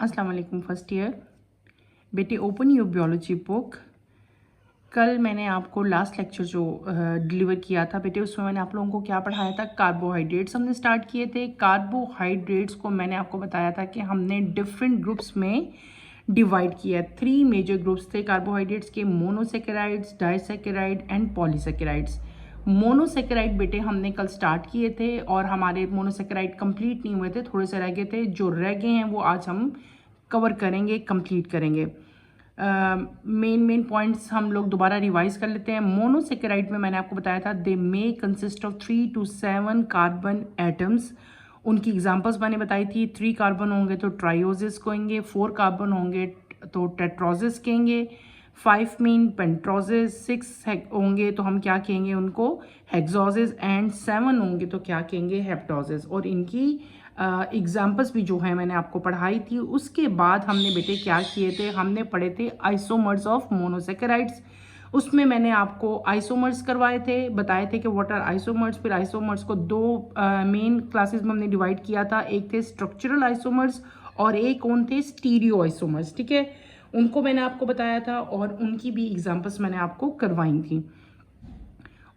अस्सलाम वालेकुम first year बेटे, ओपन योर बायोलॉजी बुक। कल मैंने आपको लास्ट लेक्चर जो डिलीवर किया था बेटे, उसमें मैंने आप लोगों को क्या पढ़ाया था। कार्बोहाइड्रेट्स हमने स्टार्ट किए थे। कार्बोहाइड्रेट्स को मैंने आपको बताया था कि हमने डिफरेंट ग्रुप्स में डिवाइड किया है। 3 मेजर ग्रुप्स थे कार्बोहाइड्रेट्स के: monosaccharides, disaccharide and polysaccharides. Monosaccharide बेटे हमने कल स्टार्ट किए थे और हमारे मोनोसेकेराइड कंप्लीट नहीं हुए थे, थोड़े से रह गए थे। जो रह गए हैं वो आज हम कवर करेंगे, कंप्लीट करेंगे। मेन पॉइंट्स हम लोग दोबारा रिवाइज कर लेते हैं। मोनोसेकेराइड में मैंने आपको बताया था they may consist of 3 to 7 carbon atoms. उनकी एग्जांपल्स मैंने बताई थी। 3 कार्बन होंगे तो ट्राइओसिस कहेंगे, 4 कार्बन होंगे तो टेट्रोसिस कहेंगे, 5 मीन पेंट्रोसिस, 6 होंगे तो हम क्या कहेंगे उनको हेक्सोसिस, एंड 7 होंगे तो क्या कहेंगे हेप्टोसिस। और इनकी एग्जाम्पल्स भी जो है मैंने आपको पढ़ाई थी। उसके बाद हमने बेटे क्या किए थे, हमने पढ़े थे आइसोमर्स ऑफ मोनोसेकेराइड्स। उसमें मैंने आपको आइसोमर्स करवाए थे, बताए थे कि व्हाट आर आइसोमर्स। फिर आइसोमर्स को 2 मेन क्लासेस में हमने डिवाइड किया था। एक थे स्ट्रक्चरल आइसोमर्स और एक कौन थे, स्टीरियो आइसोमर्स। ठीक है, उनको मैंने आपको बताया था और उनकी भी एग्जाम्पल्स मैंने आपको करवाई थी।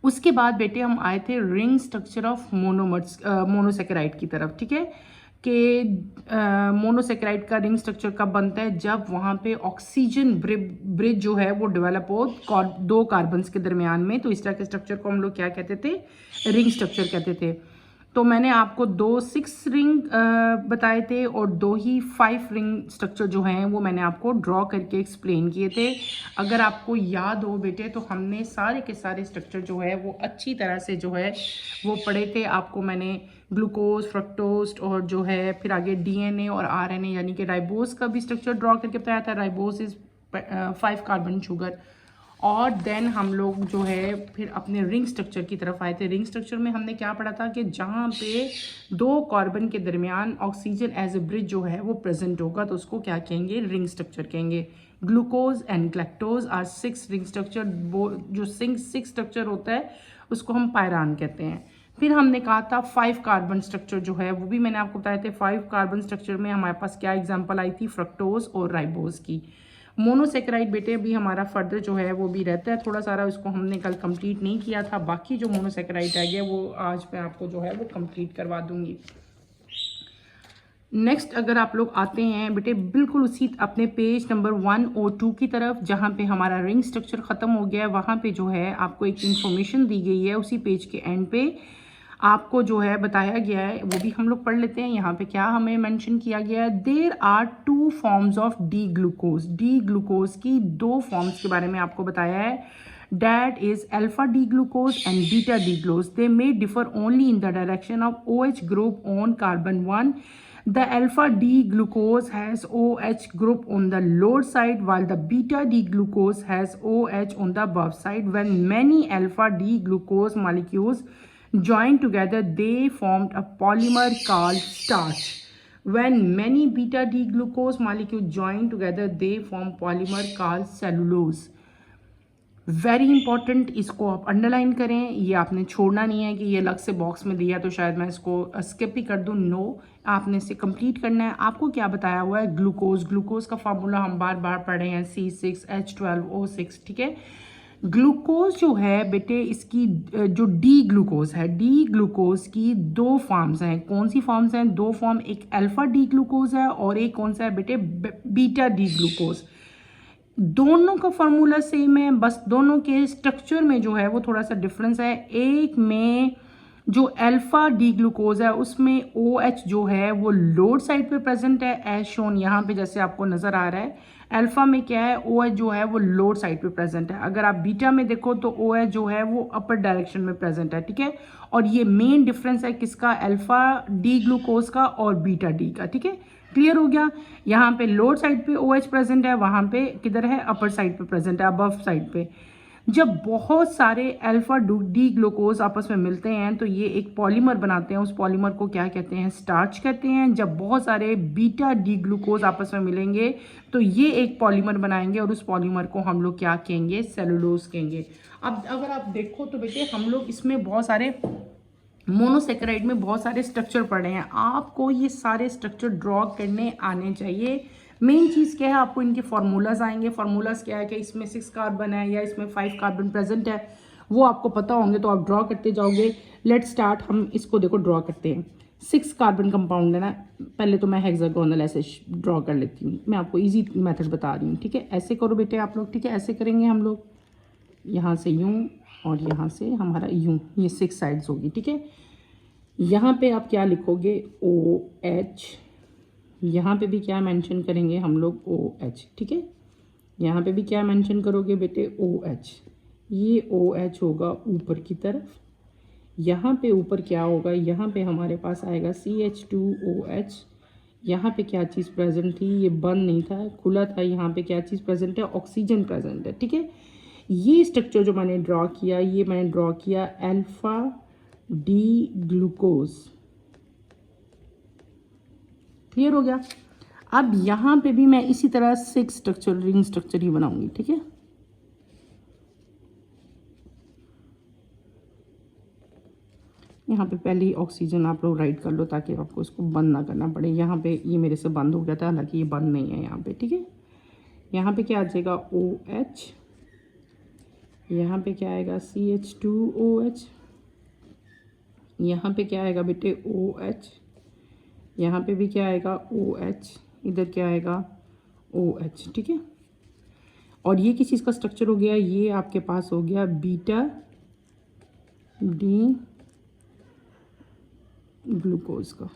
उसके बाद बेटे हम आए थे रिंग स्ट्रक्चर ऑफ मोनोसेकेराइड की तरफ। ठीक है, कि मोनोसेकेराइड का रिंग स्ट्रक्चर कब बनता है, जब वहाँ पे ऑक्सीजन ब्रिज जो है वो डेवलप हो 2 कार्बन्स के दरमियान में। तो इस तरह के स्ट्रक्चर को हम लोग क्या कहते थे, रिंग स्ट्रक्चर कहते थे। तो मैंने आपको 2 6 रिंग बताए थे और 2 ही 5 रिंग स्ट्रक्चर जो हैं वो मैंने आपको ड्रॉ करके एक्सप्लेन किए थे। अगर आपको याद हो बेटे तो हमने सारे के सारे स्ट्रक्चर जो है वो अच्छी तरह से जो है वो पढ़े थे। आपको मैंने ग्लूकोज, फ्रक्टोज और जो है फिर आगे डीएनए और आरएनए यानी कि राइबोस का भी स्ट्रक्चर ड्रॉ करके बताया था। Ribose is 5 carbon sugar. और देन हम लोग जो है फिर अपने रिंग स्ट्रक्चर की तरफ आए थे। रिंग स्ट्रक्चर में हमने क्या पढ़ा था कि जहाँ पे 2 कार्बन के दरमियान ऑक्सीजन एज ए ब्रिज जो है वो प्रेजेंट होगा तो उसको क्या कहेंगे, रिंग स्ट्रक्चर कहेंगे। Glucose and galactose are 6 ring structure. जो 6 स्ट्रक्चर होता है उसको हम पायरान कहते हैं। फिर हमने कहा था 5 कार्बन स्ट्रक्चर जो है वो भी मैंने आपको बताए थे। 5 कार्बन स्ट्रक्चर में हमारे पास क्या एग्जांपल आई थी, फ्रक्टोज और राइबोज की। मोनोसेकेराइड बेटे भी हमारा फर्दर जो है वो भी रहता है थोड़ा सारा, उसको हमने कल कंप्लीट नहीं किया था। बाकी जो मोनोसेकेराइड रह गया वो आज मैं आपको जो है वो कंप्लीट करवा दूंगी। नेक्स्ट अगर आप लोग आते हैं बेटे बिल्कुल उसी अपने पेज नंबर 1 और 2 की तरफ, जहाँ पे हमारा रिंग स्ट्रक्चर ख़त्म हो गया है, वहाँ पे जो है आपको एक इन्फॉर्मेशन दी गई है। उसी पेज के एंड पे आपको जो है बताया गया है, वो भी हम लोग पढ़ लेते हैं। यहाँ पे क्या हमें मेंशन किया गया है, there are 2 forms of D glucose. D glucose की 2 फॉर्म्स के बारे में आपको बताया है। That is alpha D glucose and beta D glucose. They may differ only in the direction of OH group on carbon 1. The alpha D glucose has OH group on the lower side while the beta D glucose has OH on the above side. When many alpha D glucose molecules join together, they formed a polymer called starch. When many beta D glucose molecules join together, they form polymer called cellulose. Very important, इसको आप underline करें। ये आपने छोड़ना नहीं है कि ये अलग से बॉक्स में दिया तो शायद मैं इसको स्किप ही कर दूं। नो, आपने इसे कंप्लीट करना है। आपको क्या बताया हुआ है, ग्लूकोज। ग्लूकोज का फार्मूला हम बार बार पढ़े हैं, C6H12O6। ठीक है, ग्लूकोज जो है बेटे इसकी जो डी ग्लूकोज है, डी ग्लूकोज की 2 फॉर्म्स हैं। कौन सी फॉर्म्स हैं, 2 फॉर्म, एक अल्फा डी ग्लूकोज है और एक कौन सा है बेटे, बीटा डी ग्लूकोज। दोनों का फार्मूला सेम है, बस दोनों के स्ट्रक्चर में जो है वो थोड़ा सा डिफरेंस है। एक में जो अल्फा डी ग्लूकोज है उसमें OH जो है वो लोअर साइड पे प्रेजेंट है एज शोन यहाँ पे जैसे आपको नजर आ रहा है। अल्फा में क्या है, OH जो है वो लोअर साइड पे प्रेजेंट है। अगर आप बीटा में देखो तो OH जो है वो अपर डायरेक्शन में प्रेजेंट है। ठीक है, और ये मेन डिफरेंस है किसका, अल्फा डी ग्लूकोज का और बीटा डी का। ठीक है, क्लियर हो गया। यहाँ पे लोअर साइड पे OH प्रेजेंट है, वहां पे किधर है, अपर साइड पे प्रेजेंट है, अबव साइड पे। जब बहुत सारे अल्फा डी ग्लूकोज आपस में मिलते हैं तो ये एक पॉलीमर बनाते हैं। उस पॉलीमर को क्या कहते हैं, स्टार्च कहते हैं। जब बहुत सारे बीटा डी ग्लूकोज आपस में मिलेंगे तो ये एक पॉलीमर बनाएंगे और उस पॉलीमर को हम लोग क्या कहेंगे, सेलुलोज कहेंगे। अब अगर आप देखो तो बेटे हम लोग इसमें बहुत सारे मोनोसेकेराइड में बहुत सारे स्ट्रक्चर पड़े हैं, आपको ये सारे स्ट्रक्चर ड्रॉ करने आने चाहिए। मेन चीज़ क्या है, आपको इनके फार्मूलाज आएंगे। फार्मूलाज क्या है कि इसमें 6 कार्बन है या इसमें 5 कार्बन प्रेजेंट है, वो आपको पता होंगे तो आप ड्रॉ करते जाओगे। लेट स्टार्ट, हम इसको देखो ड्रॉ करते हैं। 6 कार्बन कंपाउंड है ना, पहले तो मैं हेक्सागोनल ऐसे ड्रॉ कर लेती हूँ, मैं आपको ईजी मेथड बता रही हूँ, ठीक है। ऐसे करो बेटे आप लोग, ठीक है, ऐसे करेंगे हम लोग, यहाँ से यूँ और यहाँ से हमारा यूँ, ये 6 साइड्स होगी, ठीक है। यहाँ पे आप क्या लिखोगे, OH, यहाँ पे भी क्या मेंशन करेंगे हम लोग, OH, ठीक है। यहाँ पे भी क्या मेंशन करोगे बेटे, OH, ये OH होगा ऊपर की तरफ। यहाँ पे ऊपर क्या होगा, यहाँ पे हमारे पास आएगा CH2OH। यहाँ पे क्या चीज़ प्रेजेंट थी, ये बंद नहीं था, खुला था। यहाँ पे क्या चीज़ प्रेजेंट है, ऑक्सीजन प्रेजेंट है, ठीक है। ये स्ट्रक्चर जो मैंने ड्रॉ किया, ये मैंने ड्रॉ किया अल्फा डी ग्लूकोज। क्लियर हो गया। अब यहाँ पे भी मैं इसी तरह 6 स्ट्रक्चर, रिंग स्ट्रक्चर ही बनाऊंगी, ठीक है। यहाँ पे पहले ही ऑक्सीजन आप लोग राइट कर लो ताकि आपको इसको बंद ना करना पड़े। यहाँ पे ये मेरे से बंद हो गया था, हालांकि ये बंद नहीं है यहाँ पे, ठीक है। यहाँ पे क्या आ जाएगा, OH, यहाँ पे क्या आएगा, CH2OH, यहाँ पे क्या आएगा बेटे, OH, यहाँ पे भी क्या आएगा, OH, इधर क्या आएगा, OH, ठीक है। और ये किस चीज़ का स्ट्रक्चर हो गया, ये आपके पास हो गया बीटा डी ग्लूकोज का।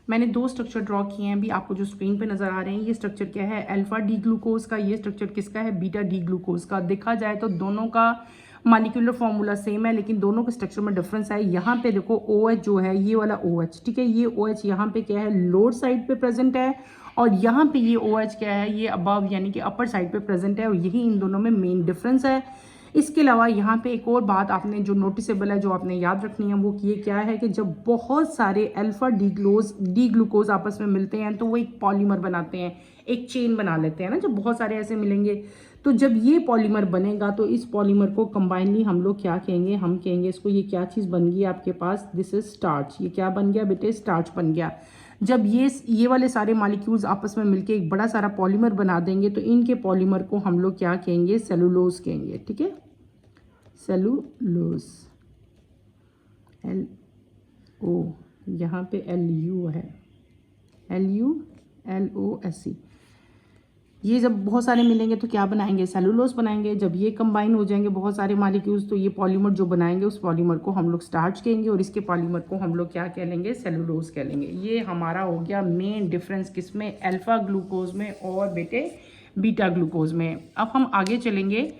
मैंने 2 स्ट्रक्चर ड्रॉ किए हैं, अभी आपको जो स्क्रीन पे नज़र आ रहे हैं। ये स्ट्रक्चर क्या है, अल्फा डी ग्लूकोज का। ये स्ट्रक्चर किसका है, बीटा डी ग्लूकोज का। देखा जाए तो दोनों का मॉलिक्यूलर फॉर्मूला सेम है, लेकिन दोनों के स्ट्रक्चर में डिफरेंस है। यहाँ पे देखो OH जो है, ये वाला OH, ठीक है, ये OH यहाँ पे क्या है, लोअर साइड पे प्रेजेंट है, और यहाँ पे ये OH क्या है, ये अबव यानी कि अपर साइड पे प्रेजेंट है, और यही इन दोनों में मेन डिफरेंस है। इसके अलावा यहाँ पे एक और बात आपने जो नोटिसेबल है, जो आपने याद रखनी है, वो ये क्या है कि जब बहुत सारे अल्फा डी ग्लूकोज आपस में मिलते हैं तो वो एक पॉलीमर बनाते हैं, एक चेन बना लेते हैं ना। जब बहुत सारे ऐसे मिलेंगे तो जब ये पॉलीमर बनेगा तो इस पॉलीमर को कंबाइनली हम लोग क्या कहेंगे, हम कहेंगे इसको, ये क्या चीज़ बन गई आपके पास, दिस इज स्टार्च। ये क्या बन गया बेटे, स्टार्च बन गया। जब ये वाले सारे मॉलिक्यूल्स आपस में मिलके एक बड़ा सारा पॉलीमर बना देंगे तो इनके पॉलीमर को हम लोग क्या कहेंगे, सेलुलोज कहेंगे, ठीक है। सेलुलोज, LO, यहाँ पे LU है, LULOSE। ये जब बहुत सारे मिलेंगे तो क्या बनाएंगे, सेलुलोज बनाएंगे। जब ये कंबाइन हो जाएंगे बहुत सारे मॉलिक्यूल्स तो ये पॉलीमर जो बनाएंगे, उस पॉलीमर को हम लोग स्टार्च कहेंगे, और इसके पॉलीमर को हम लोग क्या कह लेंगे, सेलुलोज कह लेंगे। ये हमारा हो गया मेन डिफरेंस, किसमें, अल्फा ग्लूकोज में और बेटे बीटा ग्लूकोज में। अब हम आगे चलेंगे।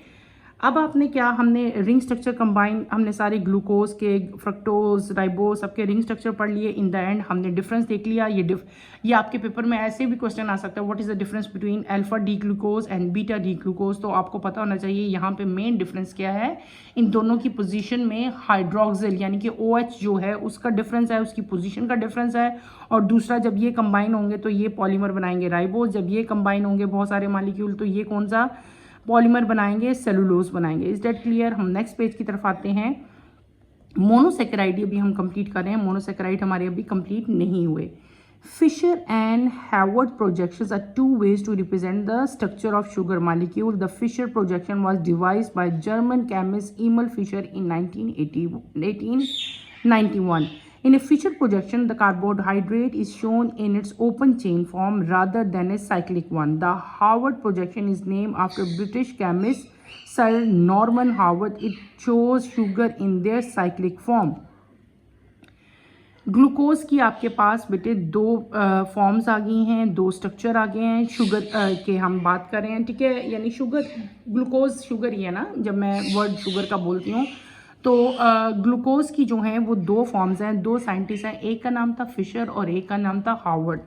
अब आपने क्या, हमने रिंग स्ट्रक्चर कंबाइन, हमने सारे ग्लूकोज के, फ्रक्टोज, राइबोज, सबके रिंग स्ट्रक्चर पढ़ लिए। इन द एंड हमने डिफरेंस देख लिया। ये आपके पेपर में ऐसे भी क्वेश्चन आ सकता है, what is the difference between alpha D glucose and beta D glucose. तो आपको पता होना चाहिए यहाँ पे मेन डिफरेंस क्या है, इन दोनों की पोजीशन में हाइड्रोक्सिल यानी कि OH जो है उसका डिफरेंस है, उसकी पोजीशन का डिफरेंस है। और दूसरा, जब ये कंबाइन होंगे तो ये पॉलीमर बनाएंगे राइबोज, जब ये कंबाइन होंगे बहुत सारे मॉलिक्यूल तो ये कौन सा पॉलीमर बनाएंगे, सेलुलोज बनाएंगे। Is that clear. हम नेक्स्ट पेज की तरफ आते हैं। मोनोसेकेराइड अभी हम कंप्लीट कर रहे हैं, मोनोसेकेराइड हमारे अभी कंप्लीट नहीं हुए। Fisher and Hayward projections are two ways to represent the structure of sugar molecule. The Fisher projection was devised by German chemist Emil Fischer in 1891. In a Fisher projection, the carbohydrate is shown in its open chain form rather than a cyclic one. The Hayward projection is named after British chemist Sir Norman Hayward. It shows sugar in their cyclic form. Glucose की आपके पास बेटे 2 forms आ गई हैं, 2 structure आ गए हैं। Sugar के हम बात कर रहे हैं, ठीक है, यानी शुगर, ग्लूकोज शुगर ही है ना, जब मैं वर्ड शुगर का बोलती हूँ तो ग्लूकोज की जो हैं वो 2 फॉर्म्स हैं, 2 साइंटिस्ट हैं, एक का नाम था फिशर और एक का नाम था हार्वर्ड।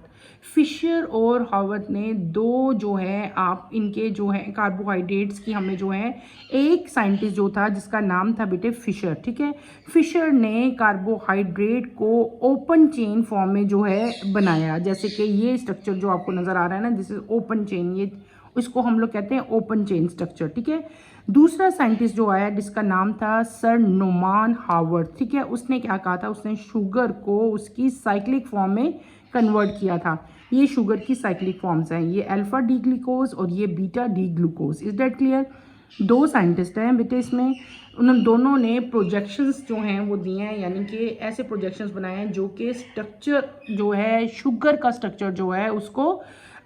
फिशर और हार्वर्ड ने 2 जो है आप इनके जो है कार्बोहाइड्रेट्स की हमें जो है, एक साइंटिस्ट जो था जिसका नाम था बेटे फिशर, ठीक है। फिशर ने कार्बोहाइड्रेट को ओपन चेन फॉर्म में जो है बनाया, जैसे कि ये स्ट्रक्चर जो आपको नज़र आ रहा है ना, दिस इज ओपन चेन, ये इसको हम लोग कहते हैं ओपन चेन स्ट्रक्चर, ठीक है। दूसरा साइंटिस्ट जो आया जिसका नाम था सर नोमान हार्वर्ड, ठीक है, उसने क्या कहा था, उसने शुगर को उसकी साइक्लिक फॉर्म में कन्वर्ट किया था। ये शुगर की साइक्लिक फॉर्म्स हैं, ये अल्फा डी ग्लूकोज और ये beta D glucose. Is that clear? दो साइंटिस्ट हैं बेटे इसमें, उन दोनों ने प्रोजेक्शंस जो हैं वो दिए हैं, यानी कि ऐसे प्रोजेक्शंस बनाए हैं जो कि स्ट्रक्चर जो है शुगर का स्ट्रक्चर जो है उसको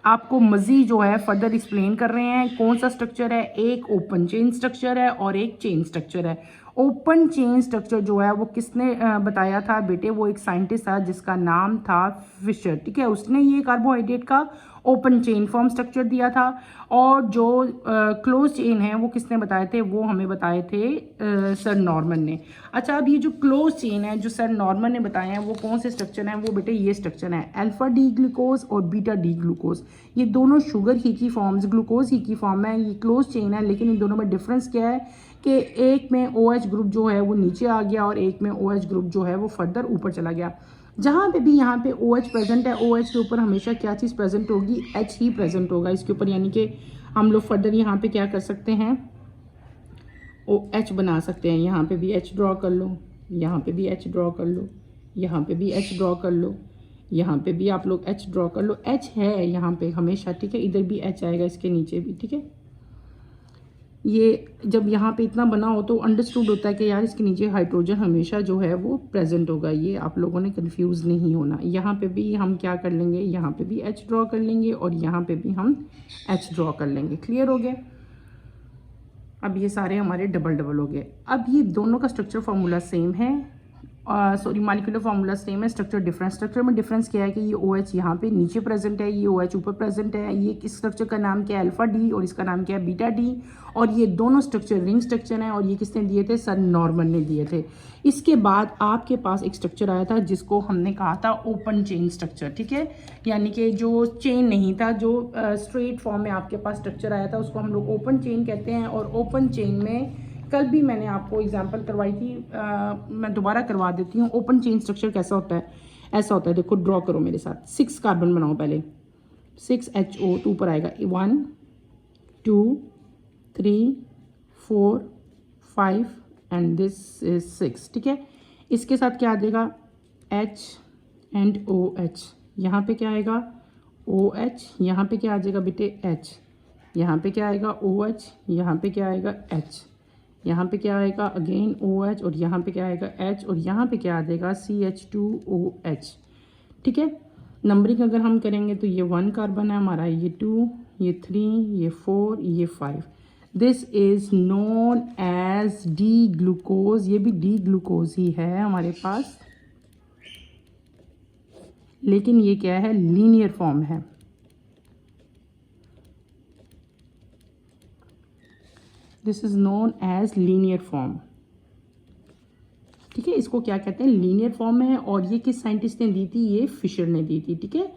आपको मज़ीद जो है फर्दर एक्सप्लेन कर रहे हैं। कौन सा स्ट्रक्चर है? एक ओपन चेन स्ट्रक्चर है और एक चेन स्ट्रक्चर है। ओपन चेन स्ट्रक्चर जो है वो किसने बताया था बेटे? वो एक साइंटिस्ट था जिसका नाम था फिशर, ठीक है, उसने ये कार्बोहाइड्रेट का ओपन चेन फॉर्म स्ट्रक्चर दिया था। और जो क्लोज चेन है वो किसने बताए थे? वो हमें बताए थे सर नॉर्मन ने। अच्छा, अब ये जो क्लोज चेन है जो सर नॉर्मन ने बताए हैं वो कौन से स्ट्रक्चर हैं? वो बेटे ये स्ट्रक्चर है, अल्फा डी ग्लूकोज और बीटा डी ग्लूकोज। ये दोनों शुगर ही की फॉर्म्स, ग्लूकोज ही की फॉर्म है, ये क्लोज चेन है, लेकिन इन दोनों में डिफरेंस क्या है कि एक में OH ग्रुप जो है वो नीचे आ गया और एक में OH ग्रुप जो है वो फर्दर ऊपर चला गया। जहाँ पे भी यहाँ पे OH प्रेजेंट है, OH के ऊपर हमेशा क्या चीज़ प्रेजेंट होगी? H ही प्रेजेंट होगा इसके ऊपर, यानी कि हम लोग फर्दर यहाँ पे क्या कर सकते हैं? OH बना सकते हैं। यहाँ पे भी H ड्रॉ कर लो, यहाँ पे भी H ड्रॉ कर लो, यहाँ पे भी H ड्रॉ कर लो, यहाँ पे भी आप लोग H ड्रॉ कर लो। H है यहाँ पे हमेशा, ठीक है, इधर भी H आएगा, इसके नीचे भी, ठीक है। ये जब यहाँ पे इतना बना हो तो अंडरस्टूड होता है कि यार इसके नीचे हाइड्रोजन हमेशा जो है वो प्रेजेंट होगा। ये आप लोगों ने कंफ्यूज नहीं होना। यहाँ पे भी हम क्या कर लेंगे? यहाँ पे भी H ड्रॉ कर लेंगे और यहाँ पे भी हम H ड्रॉ कर लेंगे। क्लियर हो गया? अब ये सारे हमारे डबल डबल हो गए। अब ये दोनों का स्ट्रक्चर फार्मूला सेम है, सॉरी मॉलिक्यूलर फार्मूला सेम है, स्ट्रक्चर डिफरेंस। स्ट्रक्चर में डिफरेंस क्या है कि ये OH यहाँ पे नीचे प्रेजेंट है, ये OH ऊपर प्रेजेंट है। ये इस स्ट्रक्चर का नाम क्या है? अल्फा डी, और इसका नाम क्या है? Beta D. और ये दोनों स्ट्रक्चर रिंग स्ट्रक्चर हैं और ये किसने दिए थे? सर नॉर्मन ने दिए थे। इसके बाद आपके पास एक स्ट्रक्चर आया था जिसको हमने कहा था ओपन चेन स्ट्रक्चर, ठीक है, यानी कि जो चेन नहीं था, जो स्ट्रेट फॉर्म में आपके पास स्ट्रक्चर आया था उसको हम लोग ओपन चेन कहते हैं। और ओपन चेन में कल भी मैंने आपको एग्जांपल करवाई थी, मैं दोबारा करवा देती हूँ। ओपन चेन स्ट्रक्चर कैसा होता है? ऐसा होता है, देखो ड्रॉ करो मेरे साथ। 6 कार्बन बनाओ पहले, 6HO2 पर आएगा 1 2 3 4 5 एंड दिस इज 6, ठीक है। इसके साथ क्या आ जाएगा? H and OH। यहाँ पे क्या आएगा? OH। यहाँ पे क्या आ जाएगा बेटे? H। यहाँ पे क्या आएगा? OH। यहाँ पे क्या आएगा? H। यहाँ पे क्या आएगा? Again OH। और यहाँ पे क्या आएगा? H। और यहाँ पे क्या आ जाएगा? CH2OH, ठीक है। नंबरिंग अगर हम करेंगे तो ये 1 कार्बन है हमारा, ये 2, ये 3, ये 4, ये 5। This is known as D glucose. ये भी डी ग्लूकोज ही है हमारे पास, लेकिन ये क्या है? लीनियर फॉर्म है। This is known as linear form, ठीक है। इसको क्या कहते हैं? लीनियर फॉर्म है। और ये किस साइंटिस्ट ने दी थी? ये फिशर ने दी थी, ठीक है।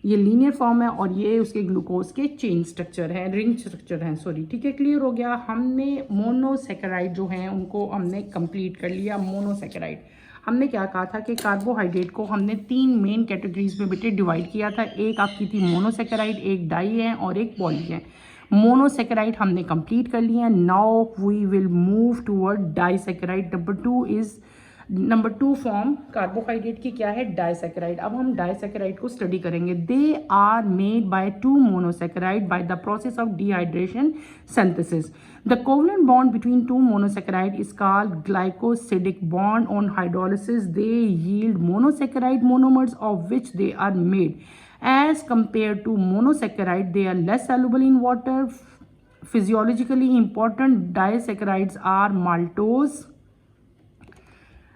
ये लीनियर फॉर्म है और ये उसके ग्लूकोज के चेन स्ट्रक्चर है, रिंग स्ट्रक्चर है, सॉरी, ठीक है। क्लियर हो गया? हमने मोनोसेकेराइड जो हैं उनको हमने कंप्लीट कर लिया। मोनोसेकेराइड हमने क्या कहा था कि कार्बोहाइड्रेट को हमने 3 मेन कैटेगरीज में बेटे डिवाइड किया था। एक आपकी थी मोनोसेकेराइड, एक डाई है और एक पॉली है। मोनोसेकेराइड हमने कंप्लीट कर लिया। Now we will move toward disaccharide. Number 2 form carbohydrate की क्या है? डाइसेकेराइड। अब हम डाइसेकेराइड को स्टडी करेंगे। They are made by 2 monosaccharide by the process of dehydration synthesis. The covalent bond between 2 monosaccharide is called glycosidic bond. On hydrolysis, they yield monosaccharide monomers of which they are made. As compared to monosaccharide, they are less soluble in water. Physiologically important disaccharides are maltose.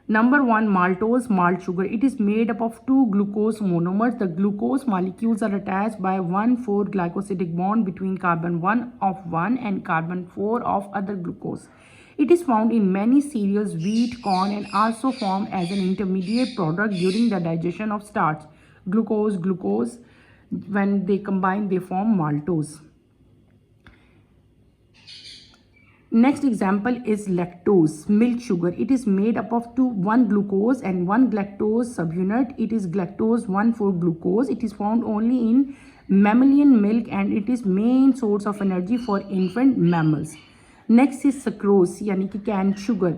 Number 1, maltose, malt sugar. It is made up of 2 glucose monomers. The glucose molecules are attached by 1,4 glycosidic bond between carbon 1 of 1 and carbon 4 of other glucose. It is found in many cereals, wheat, corn, and also formed as an intermediate product during the digestion of starch. Glucose, when they combine, they form maltose. Next example is lactose, milk sugar. It is made up of 1 glucose and 1 galactose subunit. It is galactose 1,4-glucose. It is found only in mammalian milk and it is main source of energy for infant mammals. Next is sucrose यानी कि cane sugar.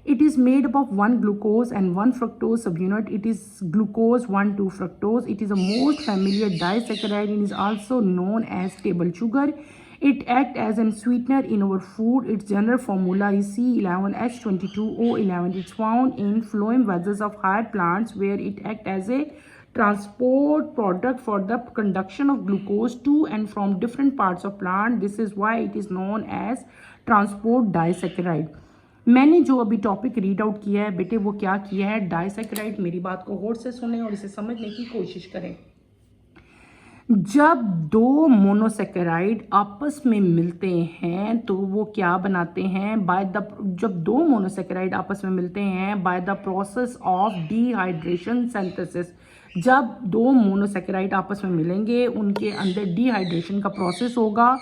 It is made up of 1 glucose and 1 fructose subunit. It is glucose 1,2-fructose. It is a most familiar disaccharide and is also known as table sugar. It acts as a sweetener in our food. Its general formula is C11H22O11. It's found in phloem vessels of higher plants where it acts as a transport product for the conduction of glucose to and from different parts of plant. This is why it is known as transport disaccharide. मैंने जो अभी topic read out किया है बेटे वो क्या किया है, डाइसैकेराइड. मेरी बात को गौर से सुने और इसे समझने की कोशिश करें. जब दो मोनोसेकेराइड आपस में मिलते हैं तो वो क्या बनाते हैं, जब दो मोनोसेकेराइड आपस में मिलते हैं bye the process of dehydration synthesis. जब दो मोनोसेकेराइड आपस में मिलेंगे उनके अंदर डिहाइड्रेशन का प्रोसेस होगा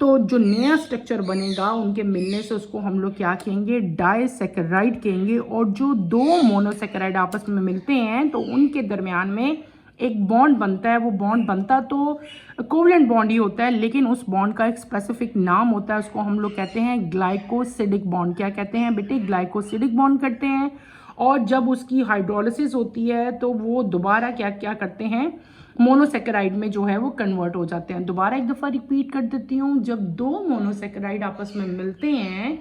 तो जो नया स्ट्रक्चर बनेगा उनके मिलने से उसको हम लोग क्या कहेंगे, डाइसैकेराइड कहेंगे. और जो दो मोनोसेकेराइड आपस में मिलते हैं तो उनके दरमियान में एक बॉन्ड बनता है. वो बॉन्ड बनता तो कोवलेंट बॉन्ड ही होता है लेकिन उस बॉन्ड का एक स्पेसिफिक नाम होता है, उसको हम लोग कहते हैं ग्लाइकोसिडिक बॉन्ड. क्या कहते हैं बेटे, ग्लाइकोसिडिक बॉन्ड करते हैं. और जब उसकी हाइड्रोलिसिस होती है तो वो दोबारा क्या क्या करते हैं, मोनोसेकेराइड में जो है वो कन्वर्ट हो जाते हैं. दोबारा एक दफ़ा रिपीट कर देती हूँ. जब दो मोनोसेकेराइड आपस में मिलते हैं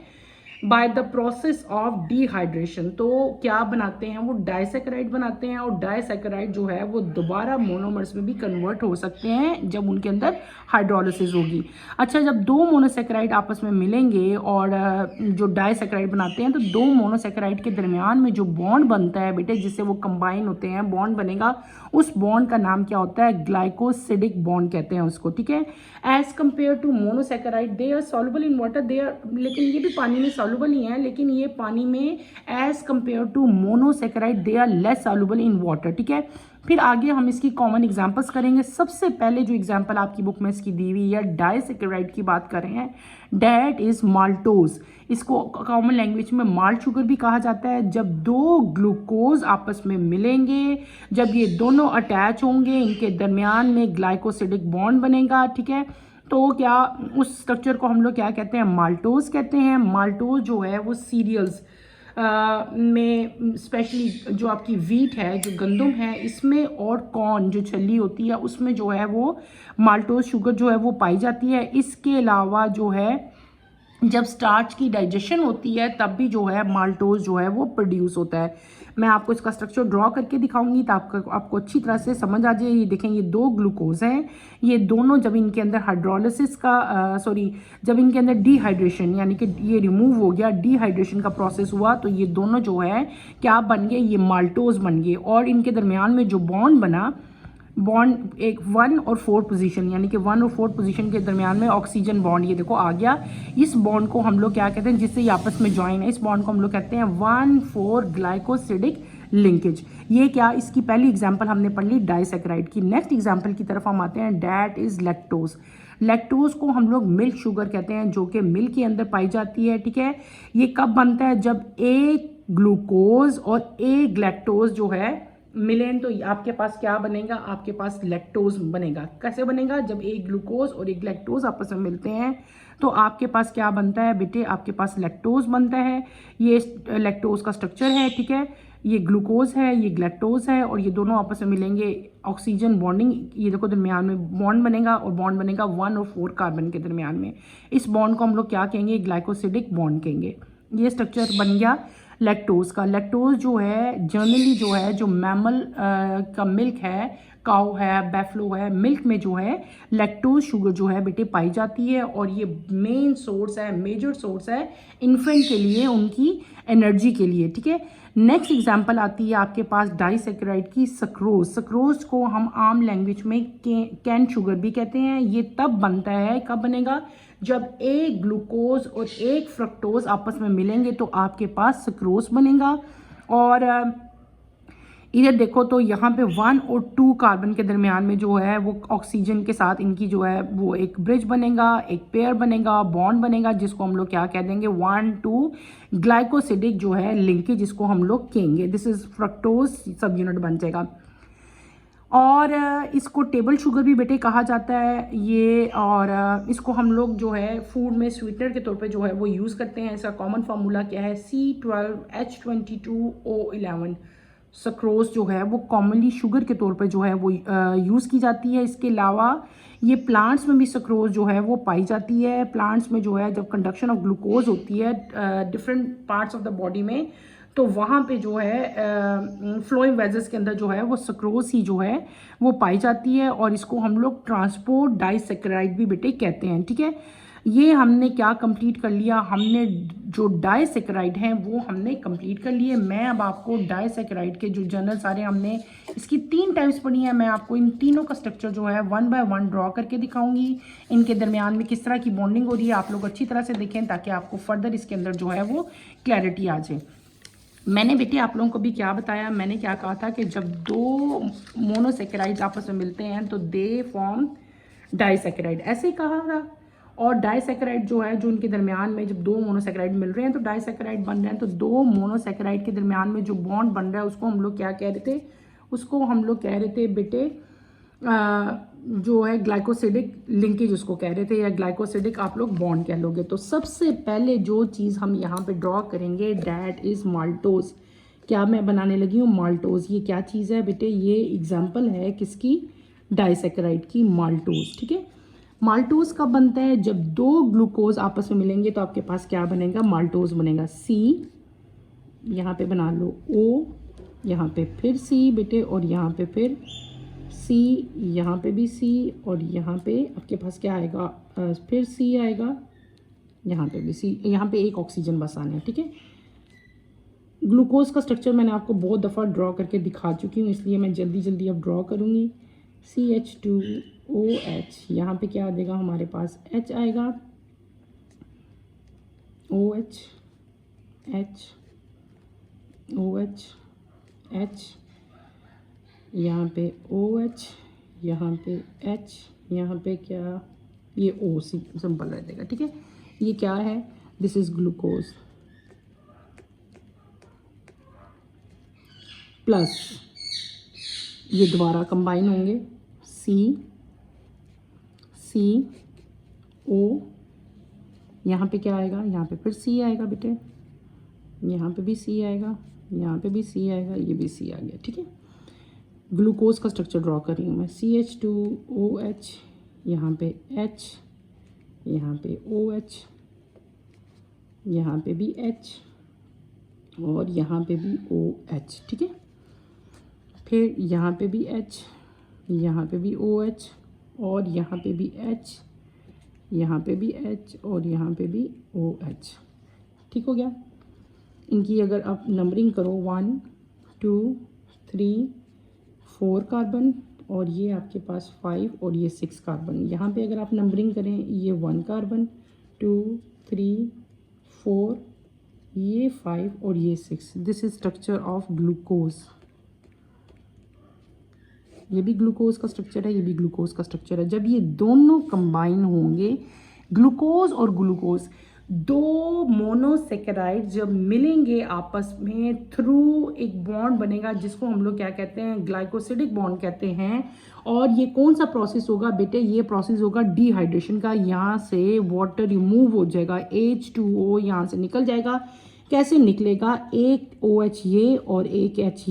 bye the process of dehydration तो क्या बनाते हैं, वो डाइसैकेराइड बनाते हैं. और डाइसैकेराइड जो है वो दोबारा मोनोमर्स में भी कन्वर्ट हो सकते हैं जब उनके अंदर हाइड्रोलिसिस होगी. अच्छा, जब दो मोनोसेकेराइड आपस में मिलेंगे और जो डाइसैकेराइड बनाते हैं तो दो मोनोसेकेराइड के दरमियान में जो बॉन्ड बनता है बेटे जिससे वो कंबाइन होते हैं, बॉन्ड बनेगा, उस बॉन्ड का नाम क्या होता है, ग्लाइकोसिडिक बॉन्ड कहते हैं उसको. ठीक है, as compare to monosaccharide they are soluble in water. They are, लेकिन ये भी पानी में सॉल्युबल ही है लेकिन ये पानी में as compare to monosaccharide they are less soluble in water. ठीक है, फिर आगे हम इसकी कॉमन एग्जांपल्स करेंगे. सबसे पहले जो एग्जांपल आपकी बुक में इसकी दी हुई है डाइसैकेराइड की बात कर रहे हैं, डैट इज माल्टोज. इसको कॉमन लैंग्वेज में माल्ट शुगर भी कहा जाता है. जब दो ग्लूकोज आपस में मिलेंगे, जब ये दोनों अटैच होंगे, इनके दरमियान में ग्लाइकोसिडिक बॉन्ड बनेगा. ठीक है, तो क्या उस स्ट्रक्चर को हम लोग क्या कहते हैं, माल्टोज कहते हैं. माल्टोज जो है वो सीरियल्स में स्पेशली जो आपकी वीट है, जो गंदम है, इसमें और कॉर्न जो छली होती है उसमें जो है वो माल्टोज शुगर जो है वो पाई जाती है. इसके अलावा जो है जब स्टार्च की डाइजेशन होती है तब भी जो है माल्टोज जो है वो प्रोड्यूस होता है. मैं आपको इसका स्ट्रक्चर ड्रॉ करके दिखाऊंगी तो आपको अच्छी तरह से समझ आ जाए. ये देखें, ये दो ग्लूकोज हैं, ये दोनों जब इनके अंदर हाइड्रोलिसिस का जब इनके अंदर डिहाइड्रेशन यानी कि ये रिमूव हो गया, डिहाइड्रेशन का प्रोसेस हुआ तो ये दोनों जो है क्या बन गए, ये माल्टोज बन गए. और इनके दरमियान में जो बॉन्ड बना, बॉन्ड एक 1 और 4 पोजीशन यानी कि 1 और 4 पोजीशन के दरमियान में ऑक्सीजन बॉन्ड ये देखो आ गया. इस बॉन्ड को हम लोग क्या कहते हैं, जिससे ये आपस में ज्वाइन है, इस बॉन्ड को हम लोग कहते हैं 1,4 ग्लाइकोसिडिक लिंकेज. ये क्या, इसकी पहली एग्जांपल हमने पढ़ ली डाइसैकेराइड की. नेक्स्ट एग्जांपल की तरफ हम आते हैं, डैट इज लैक्टोज. लैक्टोज को हम लोग मिल्क शुगर कहते हैं जो कि मिल्क के अंदर पाई जाती है. ठीक है, ये कब बनता है, जब एक ग्लूकोज और एक लैक्टोज जो है मिलें तो आपके पास क्या बनेगा, आपके पास लैक्टोज बनेगा. कैसे बनेगा, जब एक ग्लूकोज और एक लैक्टोज आपस में मिलते हैं तो आपके पास क्या बनता है बेटे, आपके पास लैक्टोज बनता है. ये लैक्टोज का स्ट्रक्चर है. ठीक है, ये ग्लूकोज है, ये ग्लैक्टोज है और ये दोनों आपस में मिलेंगे, ऑक्सीजन बॉन्डिंग, ये देखो दरमियान में बॉन्ड बनेगा और बॉन्ड बनेगा 1 और 4 कार्बन के दरमियान में. इस बॉन्ड को हम लोग क्या कहेंगे, ग्लाइकोसिडिक बॉन्ड कहेंगे. ये स्ट्रक्चर बन गया लैक्टोज का. लैक्टोज जो है जनरली जो है जो मैमल का मिल्क है, काऊ है, बैफलो है, मिल्क में जो है लैक्टोज शुगर जो है बेटे पाई जाती है. और ये मेन सोर्स है, मेजर सोर्स है इन्फेंट के लिए, उनकी एनर्जी के लिए. ठीक है, नेक्स्ट एग्जांपल आती है आपके पास डाइसैकेराइड की, सक्रोज. सक्रोज को हम आम लैंग्वेज में कैन शुगर भी कहते हैं. ये तब बनता है, कब बनेगा, जब एक ग्लूकोज और एक फ्रक्टोज आपस में मिलेंगे तो आपके पास सक्रोज बनेगा. और इधर देखो तो यहाँ पे 1 और 2 कार्बन के दरमियान में जो है वो ऑक्सीजन के साथ इनकी जो है वो एक ब्रिज बनेगा, एक पेयर बनेगा, बॉन्ड बनेगा, जिसको हम लोग क्या कह देंगे, 1,2 ग्लाइकोसिडिक जो है लिंकेज जिसको हम लोग कहेंगे. दिस इज फ्रक्टोज सब यूनिट बन जाएगा. और इसको टेबल शुगर भी बेटे कहा जाता है ये, और इसको हम लोग जो है फूड में स्वीटनर के तौर पे जो है वो यूज़ करते हैं। इसका कॉमन फार्मूला क्या है, C12H22O11। सक्रोज जो है वो कॉमनली शुगर के तौर पे जो है वो यूज़ की जाती है। इसके अलावा ये प्लांट्स में भी सक्रोज जो है वो पाई जाती है। प्लांट्स में जो है जब कंडक्शन ऑफ ग्लूकोज होती है different parts of the body में, तो वहाँ पे जो है फ्लोइंग वेजल्स के अंदर जो है वो सक्रोज ही जो है वो पाई जाती है, और इसको हम लोग ट्रांसपोर्ट डाइसेक्राइड भी बेटे कहते हैं। ठीक है, ये हमने क्या कंप्लीट कर लिया, हमने जो डाइसेक्राइड हैं वो हमने कंप्लीट कर लिए। मैं अब आपको डाइसेक्राइड के जो जनरल सारे हमने इसकी 3 टाइप्स पढ़ी हैं, मैं आपको इन तीनों का स्ट्रक्चर जो है 1 बाय 1 ड्रॉ करके दिखाऊंगी। इनके दरमियान में किस तरह की बॉन्डिंग हो रही है आप लोग अच्छी तरह से देखें, ताकि आपको फर्दर इसके अंदर जो है वो क्लैरिटी आ जाए। मैंने बेटे आप लोगों को भी क्या बताया, मैंने क्या कहा था कि जब दो मोनोसेकेराइड्स आपस में मिलते हैं तो दे फॉर्म डाइसेकेराइड, ऐसे ही कहा था। और डाइसेकेराइड जो है, जो इनके दरमियान में जब दो मोनोसेकेराइड मिल रहे हैं तो डाइसेकेराइड बन रहे हैं, तो दो मोनोसेकेराइड के दरमियान में जो बॉन्ड बन रहा है उसको हम लोग क्या कह रहे थे, उसको हम लोग कह रहे थे बेटे जो है ग्लाइकोसिडिक लिंकेज उसको कह रहे थे, या ग्लाइकोसिडिक आप लोग बॉन्ड कह लोगे। तो सबसे पहले जो चीज़ हम यहाँ पे ड्रॉ करेंगे डैट इज़ माल्टोज। क्या मैं बनाने लगी हूँ, माल्टोज। ये क्या चीज़ है बेटे, ये एग्जाम्पल है किसकी, डाइसेकेराइड की, माल्टोज। ठीक है, माल्टोज कब बनता है, जब दो ग्लूकोज आपस में मिलेंगे तो आपके पास क्या बनेगा, माल्टोज बनेगा। सी यहाँ पे बना लो, ओ यहाँ पे फिर सी बेटे, और यहाँ पे फिर सी, यहाँ पे भी सी, और यहाँ पे आपके पास क्या आएगा, फिर सी आएगा, यहाँ पे भी सी, यहाँ पे एक ऑक्सीजन बस आना है। ठीक है, ग्लूकोज का स्ट्रक्चर मैंने आपको बहुत दफ़ा ड्रॉ करके दिखा चुकी हूँ, इसलिए मैं जल्दी जल्दी अब ड्रॉ करूँगी। CH2OH, यहाँ पे क्या आ जाएगा हमारे पास, H आएगा, OH, H, OH, H, यहाँ पे OH, यहाँ पे H, यहाँ पे क्या, ये O सिंपल रह देगा। ठीक है, ये क्या है, दिस इज ग्लूकोज प्लस ये दोबारा कंबाइन होंगे, C O, यहाँ पे क्या आएगा, यहाँ पे फिर C आएगा बेटे, यहाँ पे भी C आएगा, यहाँ पे भी C आएगा, ये भी C आ गया। ठीक है, ग्लूकोज का स्ट्रक्चर ड्रॉ कर रही हूँ मैं, CH2OH, यहाँ पे H, यहाँ पे OH, यहाँ पे भी H, और यहाँ पे भी OH। ठीक है, फिर यहाँ पे भी H, यहाँ पे भी OH, और यहाँ पे भी H, यहाँ पे भी H, और यहाँ पे भी OH। ठीक हो गया, इनकी अगर आप नंबरिंग करो 1 2 3 4 कार्बन, और ये आपके पास 5 और ये 6 कार्बन। यहाँ पे अगर आप नंबरिंग करें, ये 1 कार्बन, 2 3 4, ये 5 और ये 6। This is structure of glucose. ये भी ग्लूकोज का स्ट्रक्चर है, ये भी ग्लूकोज का स्ट्रक्चर है। जब ये दोनों कंबाइन होंगे, ग्लूकोज और ग्लूकोज, दो मोनोसेकेराइड जब मिलेंगे आपस में थ्रू एक बॉन्ड बनेगा, जिसको हम लोग क्या कहते हैं, ग्लाइकोसिडिक बॉन्ड कहते हैं। और ये कौन सा प्रोसेस होगा बेटे, ये प्रोसेस होगा डिहाइड्रेशन का। यहाँ से वाटर रिमूव हो जाएगा, H2O यहाँ से निकल जाएगा। कैसे निकलेगा, एक OH ये और एक H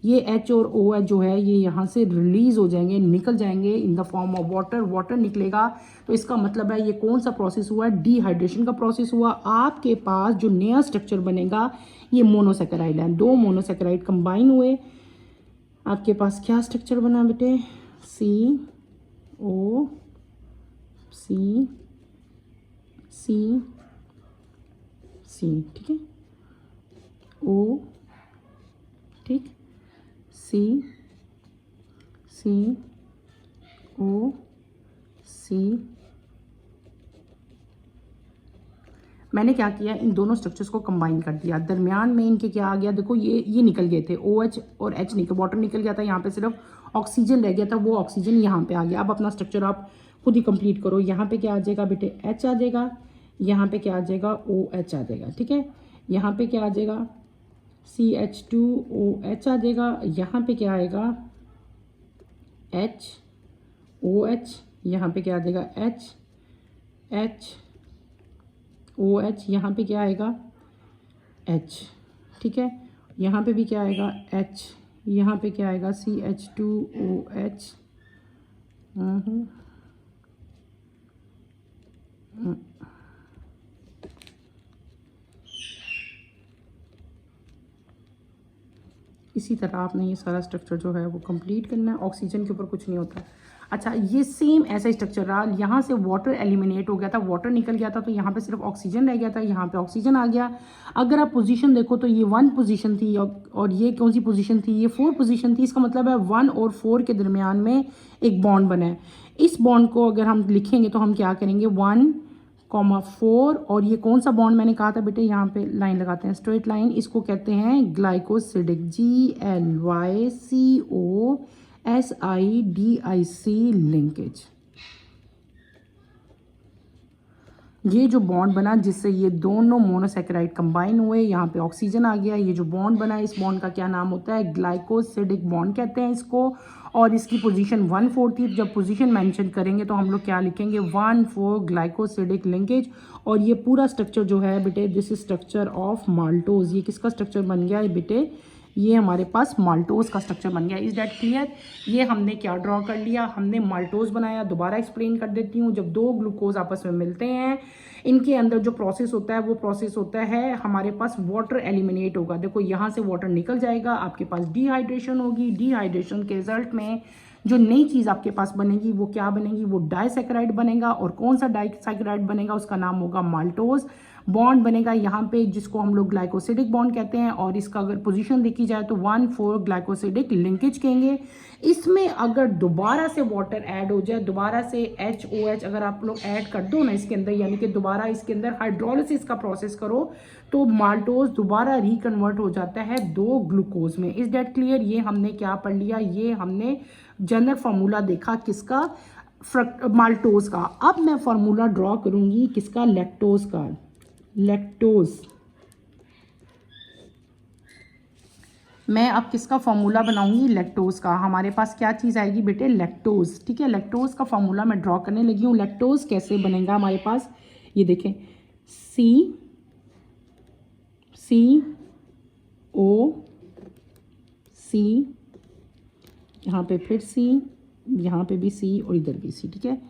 ये H और OH जो है ये यहाँ से रिलीज हो जाएंगे, निकल जाएंगे in the form of water. Water निकलेगा तो इसका मतलब है ये कौन सा प्रोसेस हुआ, डिहाइड्रेशन का प्रोसेस हुआ। आपके पास जो नया स्ट्रक्चर बनेगा ये मोनोसेकेराइड है, दो मोनोसेकेराइड कंबाइन हुए, आपके पास क्या स्ट्रक्चर बना बेटे, CO C C C। ठीक है, O, ठीक, C C O C। मैंने क्या किया, इन दोनों स्ट्रक्चर्स को कंबाइन कर दिया। दरमियान में इनके क्या आ गया, देखो ये निकल गए थे, OH और H निकल, वाटर निकल गया था, यहाँ पे सिर्फ ऑक्सीजन रह गया था, वो ऑक्सीजन यहाँ पे आ गया। अब अपना स्ट्रक्चर आप खुद ही कंप्लीट करो। यहाँ पे क्या आ जाएगा बेटे, H आ जाएगा, यहाँ पे क्या आ जाएगा, OH आ जाएगा। ठीक है, यहाँ पे क्या आ जाएगा, CH2OH आ जाएगा, यहाँ पे क्या आएगा, एच ओ एच, यहाँ पे क्या आ जाएगा एच एच ओ एच, यहाँ पे क्या आएगा एच, ठीक है। यहाँ पे भी क्या आएगा एच, यहाँ पे क्या आएगा CH2OH। इसी तरह आपने ये सारा स्ट्रक्चर जो है वो कंप्लीट करना है। ऑक्सीजन के ऊपर कुछ नहीं होता। अच्छा, ये सेम ऐसा स्ट्रक्चर रहा, यहाँ से वाटर एलिमिनेट हो गया था, वाटर निकल गया था, तो यहाँ पे सिर्फ ऑक्सीजन रह गया था, यहाँ पे ऑक्सीजन आ गया। अगर आप पोजीशन देखो तो ये 1 पोजीशन थी और ये कौन सी पोजीशन थी, ये 4 पोजीशन थी। इसका मतलब है 1 और 4 के दरमियान में एक बॉन्ड बना है। इस बॉन्ड को अगर हम लिखेंगे तो हम क्या करेंगे 1,4, और ये कौन सा बॉन्ड मैंने कहा था बेटे, यहाँ पे लाइन लगाते हैं स्ट्रेट लाइन, इसको कहते हैं ग्लाइकोसिडिक, GLYCOSIDIC लिंकेज। ये जो बॉन्ड बना जिससे ये दोनों मोनोसेकेराइड कंबाइन हुए, यहाँ पे ऑक्सीजन आ गया, ये जो बॉन्ड बना इस बॉन्ड का क्या नाम होता है, ग्लाइकोसिडिक बॉन्ड कहते हैं इसको। और इसकी पोजीशन 1,4 थी। जब पोजीशन मेंशन करेंगे तो हम लोग क्या लिखेंगे 1,4 ग्लाइकोसिडिक लिंकेज। और ये पूरा स्ट्रक्चर जो है बेटे, this is structure of maltose. ये किसका स्ट्रक्चर बन गया है बेटे, ये हमारे पास माल्टोज का स्ट्रक्चर बन गया। Is that clear? ये हमने क्या ड्रॉ कर लिया, हमने माल्टोज बनाया। दोबारा एक्सप्लेन कर देती हूँ। जब दो ग्लूकोज आपस में मिलते हैं, इनके अंदर जो प्रोसेस होता है वो प्रोसेस होता है हमारे पास वाटर एलिमिनेट होगा। देखो यहाँ से वाटर निकल जाएगा, आपके पास डिहाइड्रेशन होगी। डिहाइड्रेशन के रिजल्ट में जो नई चीज़ आपके पास बनेगी वो क्या बनेगी, वो डाइसैकेराइड बनेगा। और कौन सा डाइसैकेराइड बनेगा, उसका नाम होगा माल्टोज। बॉन्ड बनेगा यहाँ पे जिसको हम लोग ग्लाइकोसिडिक बॉन्ड कहते हैं। और इसका अगर पोजीशन देखी जाए तो 1,4 ग्लाइकोसिडिक लिंकेज कहेंगे। इसमें अगर दोबारा से वाटर ऐड हो जाए, दोबारा से HOH अगर आप लोग ऐड कर दो ना इसके अंदर, यानी कि दोबारा इसके अंदर हाइड्रोलिसिस का प्रोसेस करो, तो माल्टोज दोबारा रिकन्वर्ट हो जाता है 2 ग्लूकोज में। Is that clear? ये हमने क्या पढ़ लिया, ये हमने जनरल फार्मूला देखा किसका, माल्टोज का। अब मैं फार्मूला ड्रॉ करूंगी किसका, लैक्टोज का। लैक्टोज मैं अब किसका फॉर्मूला बनाऊंगी, लैक्टोज का। हमारे पास क्या चीज़ आएगी बेटे, लैक्टोज। ठीक है, लैक्टोज का फॉर्मूला मैं ड्रॉ करने लगी हूँ। लैक्टोज कैसे बनेगा हमारे पास, ये देखें, C यहाँ पे फिर C, यहाँ पे भी C और इधर भी C। ठीक है,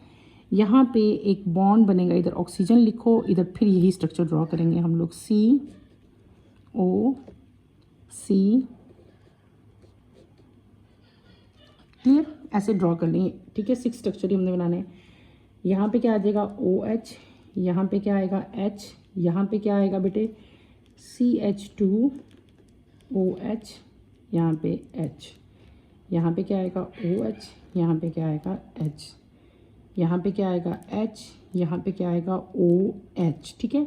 यहाँ पे एक बॉन्ड बनेगा, इधर ऑक्सीजन लिखो, इधर फिर यही स्ट्रक्चर ड्रॉ करेंगे हम लोग, COC। क्लियर? ऐसे ड्रॉ कर लेंगे। ठीक है, 6 स्ट्रक्चर ही हमने बनाने हैं। यहाँ पे क्या आ जाएगा OH, यहाँ पे क्या आएगा H, यहाँ पे क्या आएगा बेटे CH2OH, यहाँ पे H, यहाँ पे क्या आएगा OH, यहाँ पे क्या आएगा H, यहाँ पे क्या आएगा H, यहाँ पे क्या आएगा OH। ठीक है,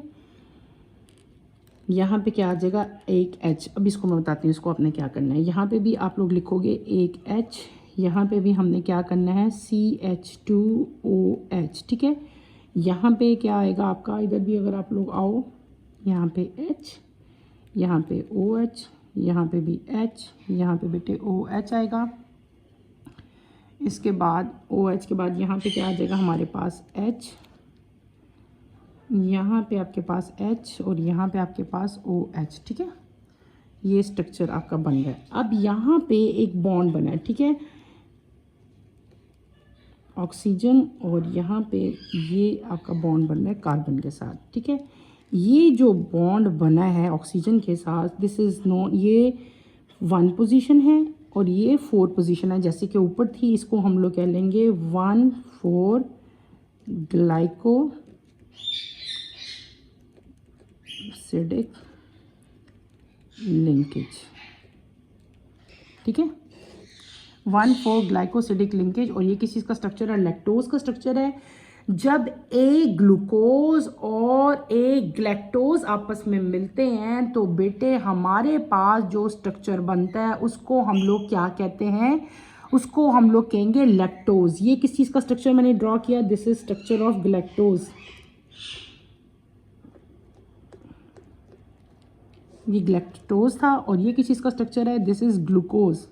यहाँ पे क्या आ जाएगा एक H। अब इसको मैं बताती हूँ इसको आपने क्या करना है। यहाँ पे भी आप लोग लिखोगे एक H, यहाँ पे भी हमने क्या करना है CH2OH। ठीक है, यहाँ पे क्या आएगा आपका, इधर भी अगर आप लोग आओ, यहाँ पे H, यहाँ पे OH, यहाँ पे भी H, यहाँ पे बेटे OH आएगा। इसके बाद OH के बाद यहाँ पे क्या आ जाएगा हमारे पास H, यहाँ पे आपके पास H और यहाँ पे आपके पास OH। ठीक है, ये स्ट्रक्चर आपका बन गया। अब यहाँ पे एक बॉन्ड बना है, ठीक है, ऑक्सीजन, और यहाँ पे ये आपका बॉन्ड बन रहा है कार्बन के साथ। ठीक है, ये जो बॉन्ड बना है ऑक्सीजन के साथ, दिस इज़ नोन, ये 1 पोजीशन है और ये 4 पोजीशन है। जैसे कि ऊपर थी, इसको हम लोग कह लेंगे 1,4 ग्लाइकोसिडिक लिंकेज। ठीक है, 1,4 ग्लाइकोसिडिक लिंकेज। और ये किस चीज़ का स्ट्रक्चर है, लैक्टोज का स्ट्रक्चर है। जब एक ग्लूकोज और एक ग्लैक्टोज आपस में मिलते हैं तो बेटे हमारे पास जो स्ट्रक्चर बनता है उसको हम लोग क्या कहते हैं, उसको हम लोग कहेंगे लैक्टोज। ये किस चीज़ का स्ट्रक्चर मैंने ड्रॉ किया, this is structure of galactose. ये ग्लैक्टोज था और ये किस चीज़ का स्ट्रक्चर है, दिस इज ग्लूकोज।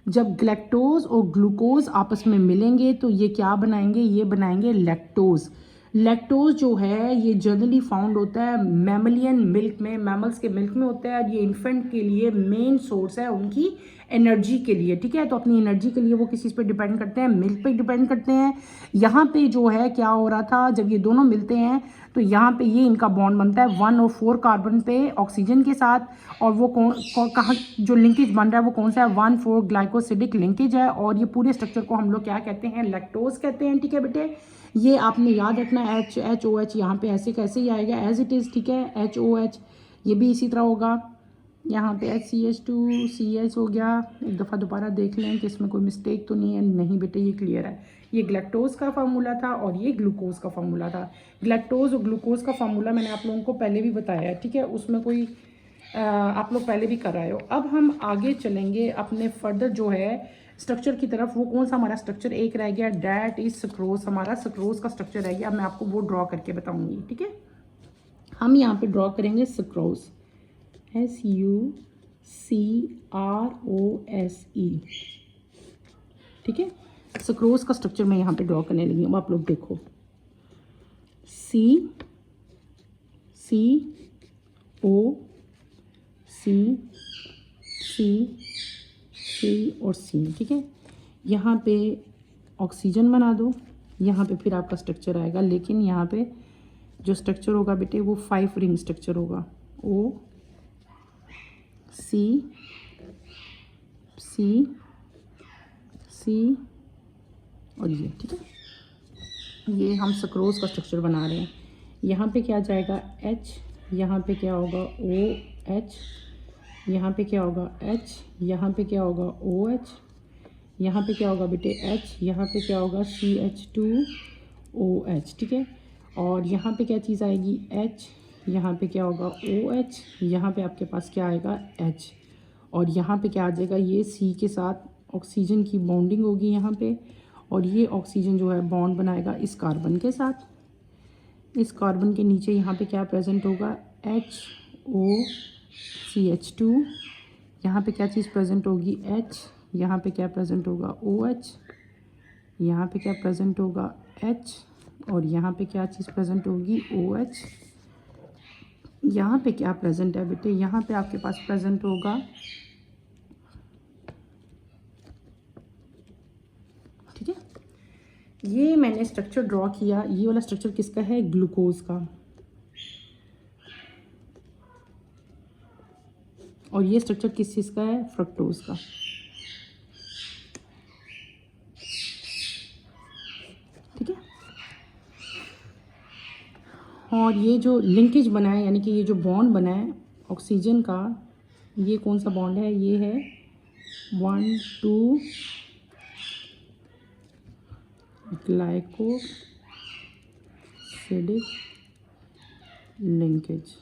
जब ग्लैक्टोज और ग्लूकोज आपस में मिलेंगे तो ये क्या बनाएंगे, ये बनाएंगे लैक्टोज। लैक्टोज जो है ये जनरली फाउंड होता है मैमलियन मिल्क में, मैमल्स के मिल्क में होता है, और ये इन्फेंट के लिए मेन सोर्स है उनकी एनर्जी के लिए, ठीक है। तो अपनी एनर्जी के लिए वो किस चीज़ पे डिपेंड करते हैं, मिल्क पे डिपेंड करते हैं। यहाँ पे जो है क्या हो रहा था, जब ये दोनों मिलते हैं तो यहाँ पे ये इनका बॉन्ड बनता है 1 और 4 कार्बन पे ऑक्सीजन के साथ, और वो कहाँ जो लिंकेज बन रहा है वो कौन सा है, 1,4 ग्लाइकोसिडिक लिंकेज है, और ये पूरे स्ट्रक्चर को हम लोग क्या कहते हैं, लैक्टोज कहते हैं, ठीक है बेटे। ये आपने याद रखना, HOH यहाँ पे ऐसे कैसे ही आएगा एज इट इज़, ठीक है। HOH ये भी इसी तरह होगा, यहाँ पे HCH2CH हो गया। एक दफ़ा दोबारा देख लें कि इसमें कोई मिस्टेक तो नहीं है, नहीं बेटे ये क्लियर है। ये ग्लैक्टोज का फार्मूला था और ये ग्लूकोज का फार्मूला था। ग्लैक्टोज और ग्लूकोज का फार्मूला मैंने आप लोगों को पहले भी बताया है, ठीक है, उसमें कोई आप लोग पहले भी कर रहे हो। अब हम आगे चलेंगे अपने फर्दर जो है स्ट्रक्चर की तरफ। वो कौन सा हमारा स्ट्रक्चर एक रह गया, डैट इज सक्रोज, हमारा सक्रोज का स्ट्रक्चर रह गया। अब मैं आपको वो ड्रॉ करके बताऊंगी, ठीक है। हम यहाँ पे ड्रॉ करेंगे सक्रोज, SUCROSE, ठीक है। सक्रोज का स्ट्रक्चर मैं यहाँ पे ड्रॉ करने लगी हूँ, आप लोग देखो, C O C और C, ठीक है। यहाँ पे ऑक्सीजन बना दो, यहाँ पे फिर आपका स्ट्रक्चर आएगा, लेकिन यहाँ पे जो स्ट्रक्चर होगा बेटे वो 5 रिंग स्ट्रक्चर होगा, O C और ये, ठीक है। ये हम सक्रोज का स्ट्रक्चर बना रहे हैं। यहाँ पे क्या जाएगा H, यहाँ पे क्या होगा OH, यहाँ पे क्या होगा H, यहाँ पे क्या होगा OH, यहाँ पे क्या होगा बेटे H, यहाँ पे क्या होगा CH2OH, ठीक है। और यहाँ पे क्या चीज़ आएगी H, यहाँ पे क्या होगा OH, यहाँ पे आपके पास क्या आएगा H, और यहाँ पे क्या आ जाएगा, ये C के साथ ऑक्सीजन की बॉन्डिंग होगी यहाँ पे, और ये ऑक्सीजन जो है बॉन्ड बनाएगा इस कार्बन के साथ। इस कार्बन के नीचे यहाँ पे क्या प्रेजेंट होगा HOCH2, यहाँ पे क्या चीज़ प्रेजेंट होगी H, यहाँ पे क्या प्रेजेंट होगा OH, यहाँ पे क्या प्रेजेंट होगा H, और यहाँ पे क्या चीज़ प्रेजेंट होगी OH। यहाँ पे क्या प्रेजेंट है बेटे, यहाँ पे आपके पास प्रेजेंट होगा, ठीक है। ये मैंने स्ट्रक्चर ड्रॉ किया, ये वाला स्ट्रक्चर किसका है, ग्लूकोज का, और ये स्ट्रक्चर किस चीज़ का है, फ्रक्टोज का, ठीक है। और ये जो लिंकेज बना है, यानी कि ये जो बॉन्ड बना है ऑक्सीजन का, ये कौन सा बॉन्ड है, ये है 1,2 ग्लाइकोसिडिक लिंकेज,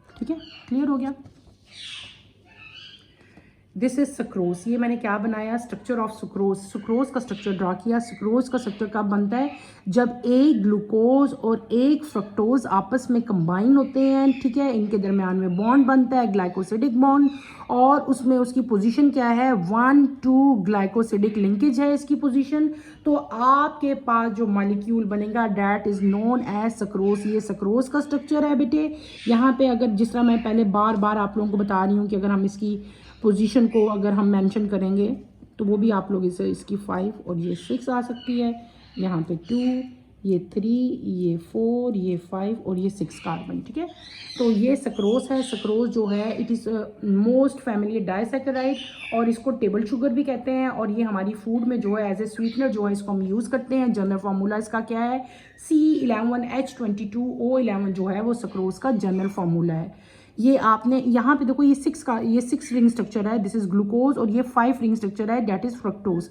ठीक है। क्लियर हो गया। This is sucrose. ये मैंने क्या बनाया, स्ट्रक्चर ऑफ सुक्रोज, सुक्रोज का स्ट्रक्चर ड्रॉ किया। सुक्रोज का स्ट्रक्चर कब बनता है, जब एक ग्लूकोज और एक फ्रक्टोज आपस में कंबाइन होते हैं, ठीक है। इनके दरमियान में बॉन्ड बनता है, ग्लाइकोसिडिक बॉन्ड, और उसमें उसकी पोजीशन क्या है, 1,2 ग्लाइकोसिडिक लिंकेज है इसकी पोजीशन। तो आपके पास जो मॉलिक्यूल बनेगा that is known as sucrose. ये सक्रोज का स्ट्रक्चर है बेटे। यहाँ पे अगर जिस तरह मैं पहले बार बार आप लोगों को बता रही हूँ कि अगर हम इसकी पोजीशन को अगर हम मेंशन करेंगे तो वो भी आप लोग इसे इसकी 5 और ये 6 आ सकती है, यहाँ पे 2, ये 3, ये 4, ये 5 और ये 6 कार्बन, ठीक है। तो ये सक्रोज है। सक्रोज जो है it is most family disaccharide, और इसको टेबल शुगर भी कहते हैं, और ये हमारी फूड में जो है एज ए स्वीटनर जो है इसको हम यूज़ करते हैं। जनरल फार्मूला इसका क्या है, C11H22O11 जो है वो सक्रोज का जनरल फार्मूला है। ये आपने यहाँ पे देखो, ये 6 रिंग स्ट्रक्चर है, दिस इज ग्लूकोज, और ये 5 रिंग स्ट्रक्चर है, डेट इज फ्रक्टोज।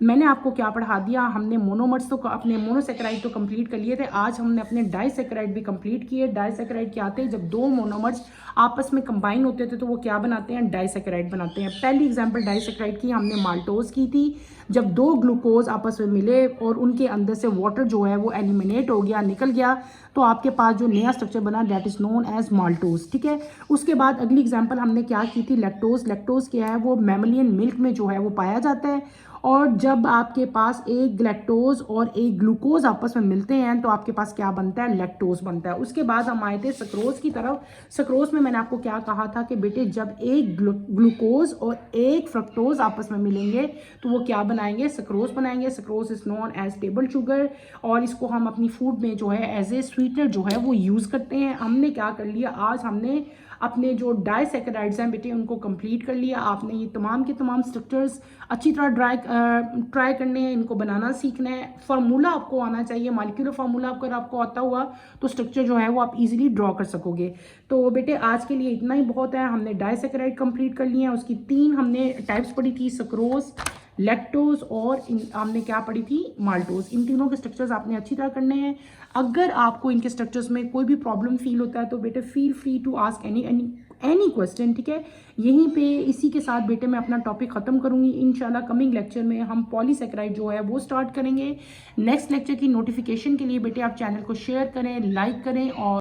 मैंने आपको क्या पढ़ा दिया, हमने मोनोमर्स तो अपने मोनोसेकेराइड तो कंप्लीट कर लिए थे, आज हमने अपने डाइसेकेराइड भी कंप्लीट किए। डाइसेकेराइड क्या आते हैं, जब 2 मोनोमर्स आपस में कंबाइन होते थे तो वो क्या बनाते हैं, डाइसेकेराइड बनाते हैं। पहली एग्जांपल डाइसेकेराइड की हमने माल्टोज की थी, जब 2 ग्लूकोज आपस में मिले और उनके अंदर से वाटर जो है वो एलिमिनेट हो गया, निकल गया, तो आपके पास जो नया स्ट्रक्चर बना that is known as maltose, ठीक है। उसके बाद अगली एग्जांपल हमने क्या की थी, लैक्टोज। लैक्टोज क्या है, वो मैमलियन मिल्क में जो है वो पाया जाता है, और जब आपके पास एक लैक्टोज और एक ग्लूकोज आपस में मिलते हैं तो आपके पास क्या बनता है, लैक्टोज बनता है। उसके बाद हम आए थे सक्रोज की तरफ। सक्रोज में मैंने आपको क्या कहा था कि बेटे जब एक ग्लूकोज और एक फ्रक्टोज आपस में मिलेंगे तो वो क्या बनाएंगे, सक्रोज बनाएंगे। Sucrose is known as table sugar, और इसको हम अपनी फूड में जो है एज ए स्वीटनर जो है वो यूज़ करते हैं। हमने क्या कर लिया, आज हमने अपने जो डाइसैकेराइड्स हैं बेटे उनको कंप्लीट कर लिया। आपने ये तमाम के तमाम स्ट्रक्चर्स अच्छी तरह ट्राई करने हैं, इनको बनाना सीखना है। फार्मूला आपको आना चाहिए, मालिक्यूलर फार्मूला अगर आपको आता हुआ तो स्ट्रक्चर जो है वो आप इजीली ड्रॉ कर सकोगे। तो बेटे आज के लिए इतना ही बहुत है। हमने डाइसैकेराइड कंप्लीट कर लिए हैं, उसकी 3 हमने टाइप्स पढ़ी थी, सक्रोज, लैक्टोज और हमने क्या पढ़ी थी, माल्टोज। इन तीनों के स्ट्रक्चर्स आपने अच्छी तरह करने हैं। अगर आपको इनके स्ट्रक्चर्स में कोई भी प्रॉब्लम फील होता है तो बेटे feel free to ask any question, ठीक है। यहीं पे इसी के साथ बेटे मैं अपना टॉपिक ख़त्म करूँगी। इंशाल्लाह कमिंग लेक्चर में हम पॉलीसैकेराइड जो है वो स्टार्ट करेंगे। नेक्स्ट लेक्चर की नोटिफिकेशन के लिए बेटे आप चैनल को शेयर करें, लाइक करें और